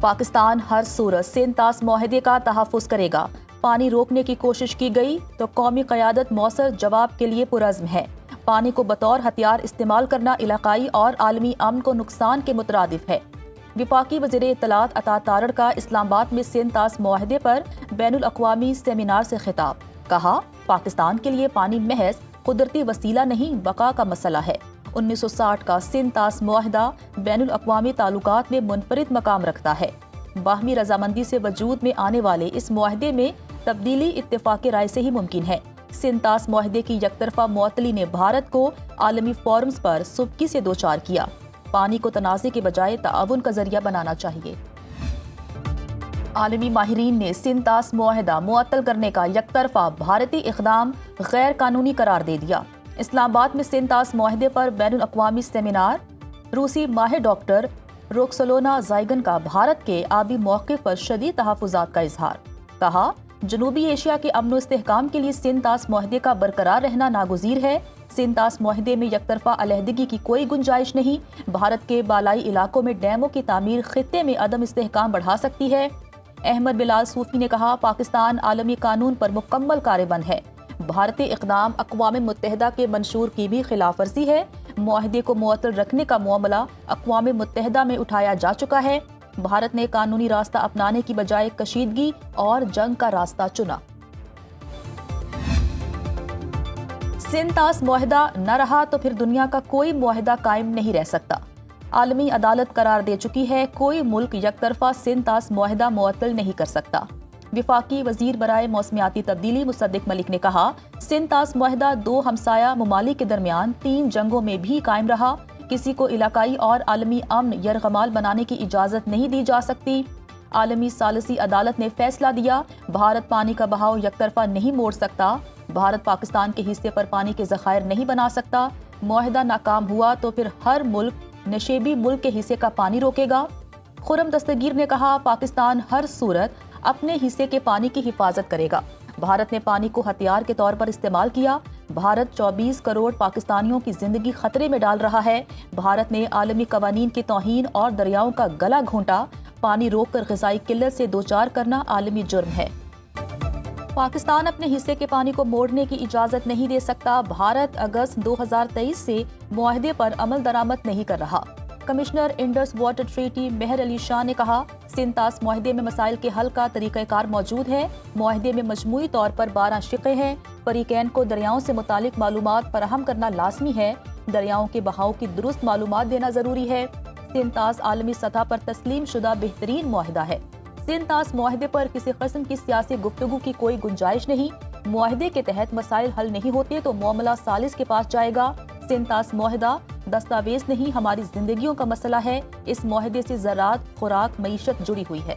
پاکستان ہر صورت سینتاس معاہدے کا تحفظ کرے گا۔ پانی روکنے کی کوشش کی گئی تو قومی قیادت مؤثر جواب کے لیے پرعزم ہے۔ پانی کو بطور ہتھیار استعمال کرنا علاقائی اور عالمی امن کو نقصان کے مترادف ہے۔ وفاقی وزیر اطلاعات عطا تارڑ کا اسلام آباد میں سینتاس معاہدے پر بین الاقوامی سیمینار سے خطاب۔ کہا، پاکستان کے لیے پانی محض قدرتی وسیلہ نہیں، بقا کا مسئلہ ہے۔ 1960 کا سینتاس معاہدہ بین الاقوامی تعلقات میں منفرد مقام رکھتا ہے۔ باہمی رضامندی سے وجود میں آنے والے اس معاہدے میں تبدیلی اتفاق رائے سے ہی ممکن ہے۔ سینتاس معاہدے کی یک طرفہ معطلی نے بھارت کو عالمی فورمز پر سبکی سے دوچار کیا۔ پانی کو تنازع کے بجائے تعاون کا ذریعہ بنانا چاہیے۔ عالمی ماہرین نے سینتاس معاہدہ معطل کرنے کا یک طرفہ بھارتی اقدام غیر قانونی قرار دے دیا۔ اسلام آباد میں سینتاس معاہدے پر بین الاقوامی سیمینار۔ روسی ماہر ڈاکٹر روکسولونا زائگن کا بھارت کے آبی موقف پر شدید تحفظات کا اظہار۔ کہا، جنوبی ایشیا کے امن و استحکام کے لیے سینتاس معاہدے کا برقرار رہنا ناگزیر ہے۔ سینتاس معاہدے میں یک طرفہ علیحدگی کی کوئی گنجائش نہیں۔ بھارت کے بالائی علاقوں میں ڈیموں کی تعمیر خطے میں عدم استحکام بڑھا سکتی ہے۔ احمد بلال صوفی نے کہا، پاکستان عالمی قانون پر مکمل کاربند ہے۔ بھارتی اقدام اقوام متحدہ کے منشور کی بھی خلاف ورزی ہے۔ معاہدے کو معطل رکھنے کا معاملہ اقوام متحدہ میں اٹھایا جا چکا ہے۔ بھارت نے قانونی راستہ اپنانے کی بجائے کشیدگی اور جنگ کا راستہ چنا۔ سینتاس معاہدہ نہ رہا تو پھر دنیا کا کوئی معاہدہ قائم نہیں رہ سکتا۔ عالمی عدالت قرار دے چکی ہے، کوئی ملک یک طرفہ سینتاس معاہدہ معطل نہیں کر سکتا۔ وفاقی وزیر برائے موسمیاتی تبدیلی مصدق ملک نے کہا، سینتاس معاہدہ دو ہمسایہ ممالک کے درمیان 3 جنگوں میں بھی قائم رہا۔ کسی کو علاقائی اور عالمی امن یرغمال بنانے کی اجازت نہیں دی جا سکتی۔ عالمی ثالثی عدالت نے فیصلہ دیا، بھارت پانی کا بہاؤ یک طرفہ نہیں موڑ سکتا۔ بھارت پاکستان کے حصے پر پانی کے ذخائر نہیں بنا سکتا۔ معاہدہ ناکام ہوا تو پھر ہر ملک نشیبی ملک کے حصے کا پانی روکے گا۔ خرم دستگیر نے کہا، پاکستان ہر صورت اپنے حصے کے پانی کی حفاظت کرے گا۔ بھارت نے پانی کو ہتھیار کے طور پر استعمال کیا۔ بھارت 24 کروڑ پاکستانیوں کی زندگی خطرے میں ڈال رہا ہے۔ بھارت نے عالمی قوانین کی توہین اور دریاؤں کا گلا گھونٹا۔ پانی روک کر غذائی قلت سے دوچار کرنا عالمی جرم ہے۔ پاکستان اپنے حصے کے پانی کو موڑنے کی اجازت نہیں دے سکتا۔ بھارت اگست 2023 سے معاہدے پر عمل درآمد نہیں کر رہا۔ Commissioner Indus water treaty Mehr Ali Shah نے کہا، سینتاس معاہدے میں مسائل کے حل کا طریقہ کار موجود ہے۔ معاہدے میں مجموعی طور پر 12 شقیں ہیں۔ فریقین کو دریاؤں سے متعلق معلومات فراہم کرنا لازمی ہے۔ دریاؤں کے بہاؤ کی درست معلومات دینا ضروری ہے۔ سینتاس عالمی سطح پر تسلیم شدہ بہترین معاہدہ ہے۔ سینتاس معاہدے پر کسی قسم کی سیاسی گفتگو کی کوئی گنجائش نہیں۔ معاہدے کے تحت مسائل حل نہیں ہوتے تو معاملہ ثالث کے پاس جائے گا۔ سینتاس معاہدہ دستاویز نہیں، ہماری زندگیوں کا مسئلہ ہے۔ اس معاہدے سے زراعت، خوراک، معیشت جڑی ہوئی ہے۔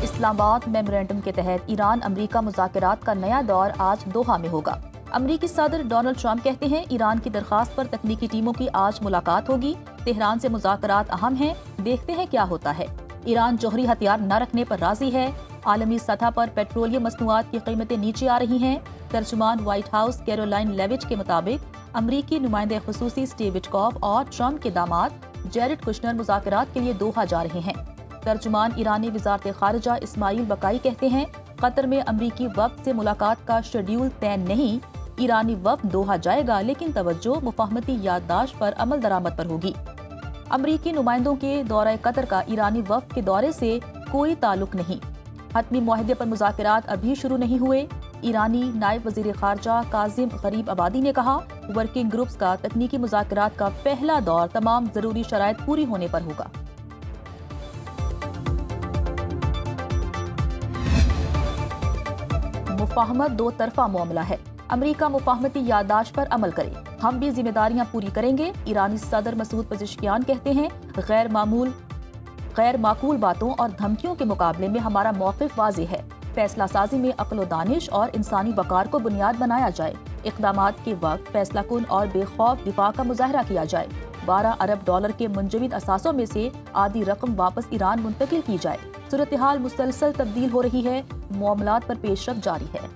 اسلام آباد میمورنڈم کے تحت ایران امریکہ مذاکرات کا نیا دور آج دوحہ میں ہوگا۔ امریکی صدر ڈونلڈ ٹرمپ کہتے ہیں، ایران کی درخواست پر تکنیکی ٹیموں کی آج ملاقات ہوگی۔ تہران سے مذاکرات اہم ہیں، دیکھتے ہیں کیا ہوتا ہے۔ ایران جوہری ہتھیار نہ رکھنے پر راضی ہے۔ عالمی سطح پر پیٹرولیم مصنوعات کی قیمتیں نیچے آ رہی ہیں۔ ترجمان وائٹ ہاؤس کیرولائن لیوچ کے مطابق امریکی نمائندہ خصوصی سٹیو وٹکوف اور ٹرمپ کے داماد جیرڈ کشنر مذاکرات کے لیے دوحہ جا رہے ہیں۔ ترجمان ایرانی وزارت خارجہ اسماعیل بقائی کہتے ہیں، قطر میں امریکی وفد سے ملاقات کا شیڈول طے نہیں۔ ایرانی وفد دوحہ جائے گا، لیکن توجہ مفاہمتی یادداشت پر عمل درآمد پر ہوگی۔ امریکی نمائندوں کے دورہ قطر کا ایرانی وفد کے دورے سے کوئی تعلق نہیں۔ حتمی معاہدے پر مذاکرات ابھی شروع نہیں ہوئے۔ ایرانی نائب وزیر خارجہ کاظم غریب آبادی نے کہا، ورکنگ گروپس کا تکنیکی مذاکرات کا پہلا دور تمام ضروری شرائط پوری ہونے پر ہوگا۔ مفاہمت دو طرفہ معاملہ ہے، امریکہ مفاہمتی یادداشت پر عمل کرے، ہم بھی ذمہ داریاں پوری کریں گے۔ ایرانی صدر مسعود پزشکیان کہتے ہیں، غیر معقول باتوں اور دھمکیوں کے مقابلے میں ہمارا موقف واضح ہے۔ فیصلہ سازی میں عقل و دانش اور انسانی وقار کو بنیاد بنایا جائے۔ اقدامات کے وقت فیصلہ کن اور بے خوف دفاع کا مظاہرہ کیا جائے۔ 12 ارب ڈالر کے منجمد اثاثوں میں سے آدھی رقم واپس ایران منتقل کی جائے۔ صورتحال مسلسل تبدیل ہو رہی ہے، معاملات پر پیش رفت جاری ہے۔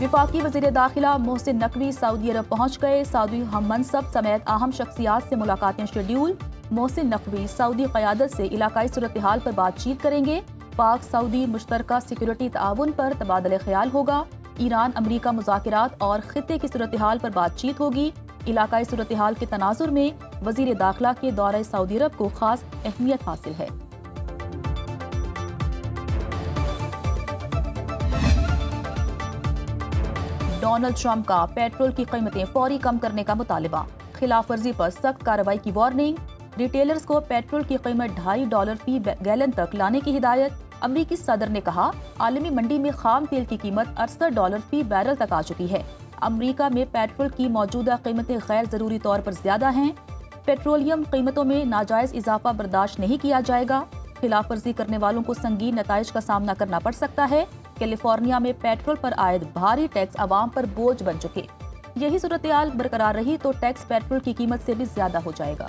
وفاقی وزیر داخلہ محسن نقوی سعودی عرب پہنچ گئے۔ سعودی ہم منصب سمیت اہم شخصیات سے ملاقاتیں شیڈیول۔ محسن نقوی سعودی قیادت سے علاقائی صورتحال پر بات چیت کریں گے۔ پاک سعودی مشترکہ سیکورٹی تعاون پر تبادلہ خیال ہوگا۔ ایران امریکہ مذاکرات اور خطے کی صورتحال پر بات چیت ہوگی۔ علاقائی صورتحال کے تناظر میں وزیر داخلہ کے دورہ سعودی عرب کو خاص اہمیت حاصل ہے۔ ڈونلڈ ٹرمپ کا پیٹرول کی قیمتیں فوری کم کرنے کا مطالبہ، خلاف ورزی پر سخت کارروائی کی وارننگ۔ ریٹیلرز کو پیٹرول کی قیمت $2.50 فی گیلن تک لانے کی ہدایت۔ امریکی صدر نے کہا عالمی منڈی میں خام تیل کی قیمت $68 فی بیرل تک آ چکی ہے۔ امریکہ میں پیٹرول کی موجودہ قیمتیں غیر ضروری طور پر زیادہ ہیں۔ پیٹرولیم قیمتوں میں ناجائز اضافہ برداشت نہیں کیا جائے گا۔ خلاف ورزی کرنے والوں کو سنگین نتائج کا سامنا کرنا پڑ سکتا ہے۔ کیلیفورنیا میں پیٹرول پر عائد بھاری ٹیکس عوام پر بوجھ بن چکے۔ یہی صورتحال برقرار رہی تو ٹیکس پیٹرول کی قیمت سے بھی زیادہ ہو جائے گا۔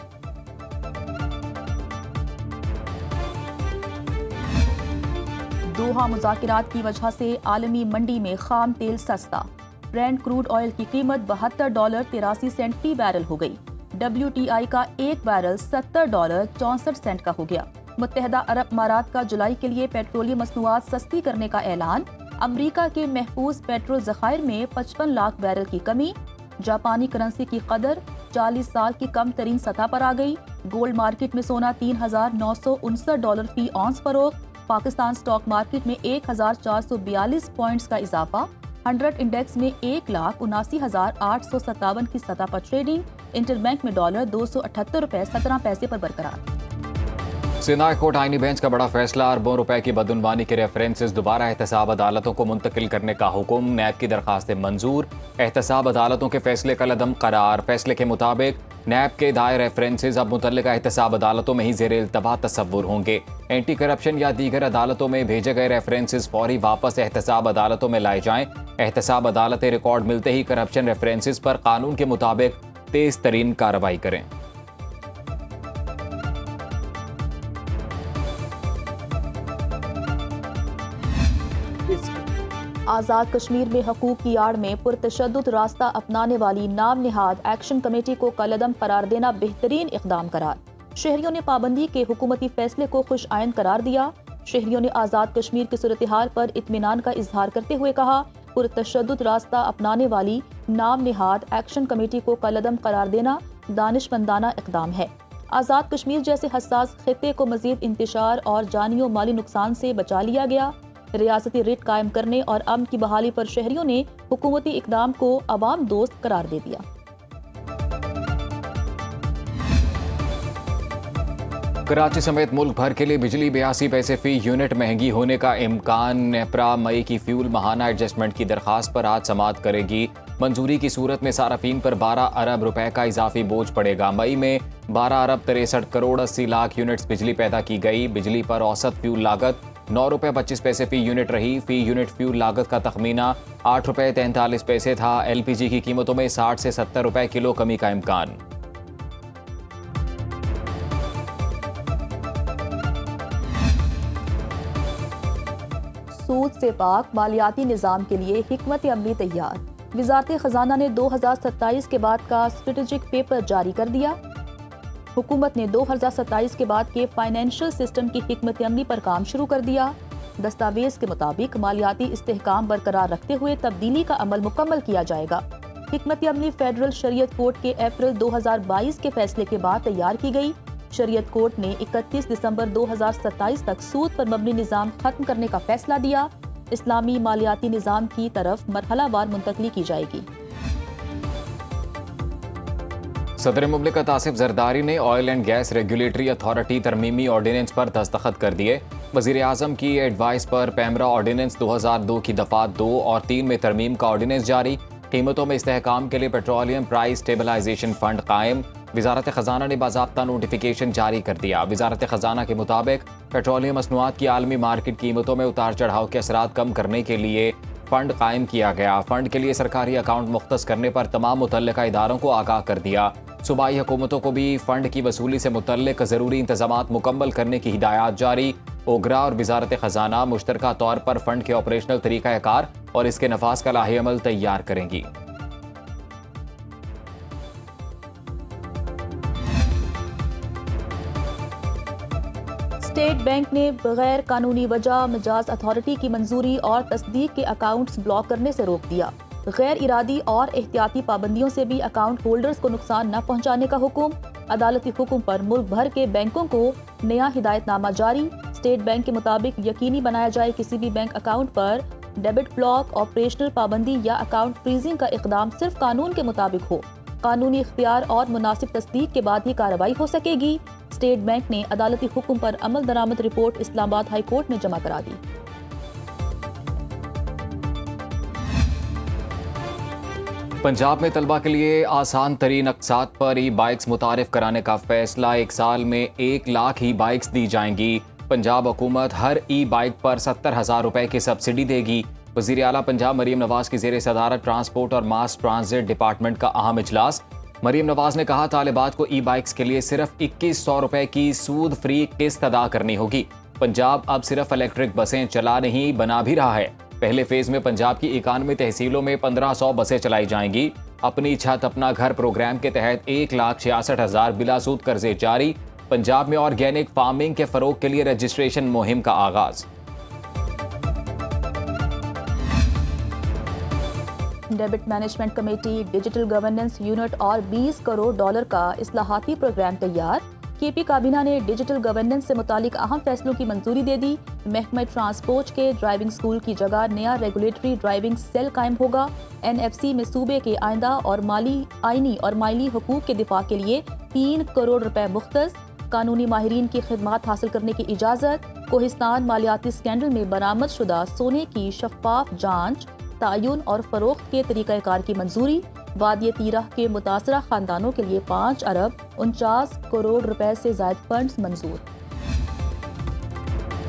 دوحہ مذاکرات کی وجہ سے عالمی منڈی میں خام تیل سستا۔ برینٹ کروڈ آئل کی قیمت $72.83 فی بیرل ہو گئی۔ WTI کا ایک بیرل $70.64 کا ہو گیا۔ متحدہ عرب امارات کا جولائی کے لیے پیٹرولیم مصنوعات سستی کرنے کا اعلان۔ امریکہ کے محفوظ پیٹرول ذخائر میں 55 لاکھ بیرل کی کمی۔ جاپانی کرنسی کی قدر 40 سال کی کم ترین سطح پر آ گئی۔ گولڈ مارکیٹ میں سونا $3,969 فی اونس فروخت۔ پاکستان سٹاک مارکیٹ میں 1,442 پوائنٹس کا اضافہ۔ 100 انڈیکس میں 1,79,857 کی سطح پر ٹریڈنگ۔ انٹر بینک میں ڈالر $278.17 پر برقرار۔ سندھ ہائی کورٹ آئینی بینچ کا بڑا فیصلہ، اربوں روپے کی بدعنوانی کے ریفرنسز دوبارہ احتساب عدالتوں کو منتقل کرنے کا حکم۔ نیب کی درخواستیں منظور، احتساب عدالتوں کے فیصلے کا عدم قرار۔ فیصلے کے مطابق نیب کے دائر ریفرنسز اب متعلقہ احتساب عدالتوں میں ہی زیر التوا تصور ہوں گے۔ اینٹی کرپشن یا دیگر عدالتوں میں بھیجے گئے ریفرنسز فوری واپس احتساب عدالتوں میں لائے جائیں۔ احتساب عدالتیں ریکارڈ ملتے ہی کرپشن ریفرنسز پر قانون کے مطابق تیز ترین کارروائی کریں۔ آزاد کشمیر میں حقوق کی آڑ میں پرتشدد راستہ اپنانے والی نام نہاد ایکشن کمیٹی کو کالعدم قرار دینا بہترین اقدام قرار۔ شہریوں نے پابندی کے حکومتی فیصلے کو خوش آئند قرار دیا۔ شہریوں نے آزاد کشمیر کی صورتحال پر اطمینان کا اظہار کرتے ہوئے کہا پرتشدد راستہ اپنانے والی نام نہاد ایکشن کمیٹی کو کالعدم قرار دینا دانشمندانہ اقدام ہے۔ آزاد کشمیر جیسے حساس خطے کو مزید انتشار اور جانی و مالی نقصان سے بچا لیا گیا۔ ریاستی ریٹ قائم کرنے اور امن کی بحالی پر شہریوں نے حکومتی اقدام کو عوام دوست قرار دے دیا۔ کراچی سمیت ملک بھر کے لیے بجلی 82 پیسے فی یونٹ مہنگی ہونے کا امکان۔ نیپرا مئی کی فیول ماہانہ ایڈجسٹمنٹ کی درخواست پر آج سماعت کرے گی۔ منظوری کی صورت میں صارفین پر 12 ارب روپے کا اضافی بوجھ پڑے گا۔ مئی میں 12 ارب 63 کروڑ 80 لاکھ یونٹس بجلی پیدا کی گئی۔ بجلی پر اوسط فیول لاگت 9 روپے 25 پیسے فی یونٹ رہی۔ فی یونٹ فیول لاگت کا تخمینہ 8 روپے 43 پیسے تھا۔ LPG کی قیمتوں میں 60 سے 70 روپے کلو کمی کا امکان۔ سود سے پاک مالیاتی نظام کے لیے حکمت عملی تیار۔ وزارت خزانہ نے 2027 کے بعد کا اسٹریٹجک پیپر جاری کر دیا۔ حکومت نے 2027 کے بعد کے فائنینشل سسٹم کی حکمت عملی پر کام شروع کر دیا۔ دستاویز کے مطابق مالیاتی استحکام برقرار رکھتے ہوئے تبدیلی کا عمل مکمل کیا جائے گا۔ حکمت عملی فیڈرل شریعت کورٹ کے اپریل 2022 کے فیصلے کے بعد تیار کی گئی۔ شریعت کورٹ نے 31 دسمبر 2027 تک سود پر مبنی نظام ختم کرنے کا فیصلہ دیا۔ اسلامی مالیاتی نظام کی طرف مرحلہ وار منتقلی کی جائے گی۔ صدر مملکت آصف زرداری نے oil and gas regulatory authority ترمیمی آرڈیننس پر دستخط کر دیے۔ وزیر اعظم کی ایڈوائس پر پیمرا آرڈیننس 2002 کی دفعات 2 اور 3 میں ترمیم کا آرڈیننس جاری۔ قیمتوں میں استحکام کے لیے پیٹرولیم پرائز اسٹیبلائزیشن فنڈ قائم۔ وزارت خزانہ نے باضابطہ نوٹیفیکیشن جاری کر دیا۔ وزارت خزانہ کے مطابق پیٹرولیم مصنوعات کی عالمی مارکیٹ قیمتوں میں اتار چڑھاؤ کے اثرات کم کرنے کے لیے فنڈ قائم کیا گیا۔ فنڈ کے لیے سرکاری اکاؤنٹ مختص کرنے پر تمام متعلقہ اداروں کو آگاہ کر دیا۔ صوبائی حکومتوں کو بھی فنڈ کی وصولی سے متعلق ضروری انتظامات مکمل کرنے کی ہدایات جاری۔ اوگرا اور وزارت خزانہ مشترکہ طور پر فنڈ کے آپریشنل طریقہ کار اور اس کے نفاذ کا لاہ عمل تیار کریں گی۔ اسٹیٹ بینک نے بغیر قانونی وجہ مجاز اتھارٹی کی منظوری اور تصدیق کے اکاؤنٹس بلاک کرنے سے روک دیا۔ غیر ارادی اور احتیاطی پابندیوں سے بھی اکاؤنٹ ہولڈرز کو نقصان نہ پہنچانے کا حکم۔ عدالتی حکم پر ملک بھر کے بینکوں کو نیا ہدایت نامہ جاری۔ اسٹیٹ بینک کے مطابق یقینی بنایا جائے کسی بھی بینک اکاؤنٹ پر ڈیبٹ بلاک، آپریشنل پابندی یا اکاؤنٹ فریزنگ کا اقدام صرف قانون کے مطابق ہو۔ قانونی اختیار اور مناسب تصدیق کے بعد ہی کارروائی ہو سکے گی۔ اسٹیٹ بینک نے عدالتی حکم پر عمل درآمد رپورٹ اسلام آباد ہائی کورٹ میں جمع کرا دی۔ پنجاب میں طلبہ کے لیے آسان ترین اقساط پر ای بائکس متعارف کرانے کا فیصلہ۔ 1 سال میں 1 لاکھ ای بائکس دی جائیں گی۔ پنجاب حکومت ہر ای بائک پر 70,000 روپے کی سبسڈی دے گی۔ وزیر اعلیٰ پنجاب مریم نواز کی زیر صدارت ٹرانسپورٹ اور ماس ٹرانزٹ ڈپارٹمنٹ کا اہم اجلاس۔ مریم نواز نے کہا طالبات کو ای بائکس کے لیے صرف 2100 روپے کی سود فری قسط ادا کرنی ہوگی۔ پنجاب اب صرف الیکٹرک بسیں چلا نہیں بنا بھی رہا ہے۔ پہلے فیز میں پنجاب کی 91 تحصیلوں میں 1500 بسیں چلائی جائیں گی۔ اپنی چھت اپنا گھر پروگرام کے تحت 1,66,000 بلا سود قرضے جاری۔ پنجاب میں آرگینک فارمنگ کے فروغ کے لیے رجسٹریشن مہم کا آغاز۔ Debit management committee, digital governance unit اور $20 کروڑ کا اصلاحاتی پروگرام تیار۔ کے پی کابینہ نے ڈیجیٹل گورننس سے متعلق اہم فیصلوں کی منظوری دے دی۔ محکمہ ٹرانسپورٹ کے ڈرائیونگ اسکول کی جگہ نیا ریگولیٹری ڈرائیونگ سیل قائم ہوگا۔ NFC میں صوبے کے آئندہ اور آئینی اور مالی حقوق کے دفاع کے لیے 3 کروڑ روپے مختص۔ قانونی ماہرین کی خدمات حاصل کرنے کی اجازت۔ کوہستان مالیاتی اسکینڈل میں برآمد شدہ سونے کی شفاف جانچ، تعین اور فروخت کے طریقہ کار کی منظوری۔ وادی تیرہ کے متاثرہ خاندانوں کے لیے 5 ارب 49 کروڑ روپے سے زائد فنڈز منظور۔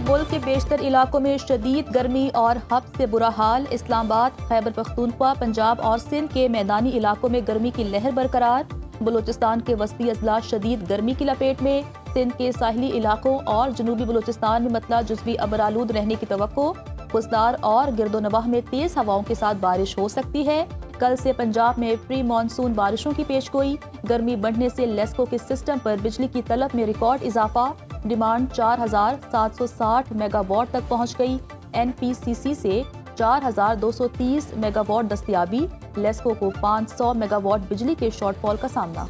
ملک کے بیشتر علاقوں میں شدید گرمی اور ہبس سے برا حال۔ اسلام آباد، خیبر پختونخوا، پنجاب اور سندھ کے میدانی علاقوں میں گرمی کی لہر برقرار۔ بلوچستان کے وسطی اضلاع شدید گرمی کی لپیٹ میں۔ سندھ کے ساحلی علاقوں اور جنوبی بلوچستان میں مطلع جزوی ابرآلود رہنے کی توقع۔ خضدار اور گرد و نواح میں تیز ہواؤں کے ساتھ بارش ہو سکتی ہے۔ کل سے پنجاب میں پری مانسون بارشوں کی پیشگوئی۔ گرمی بڑھنے سے لیسکو کے سسٹم پر بجلی کی طلب میں ریکارڈ اضافہ۔ ڈیمانڈ 4,760 میگا واٹ تک پہنچ گئی۔ NPCC سے 4,230 میگا واٹ دستیابی۔ لیسکو کو 500 میگا واٹ بجلی کے شارٹ فال کا سامنا۔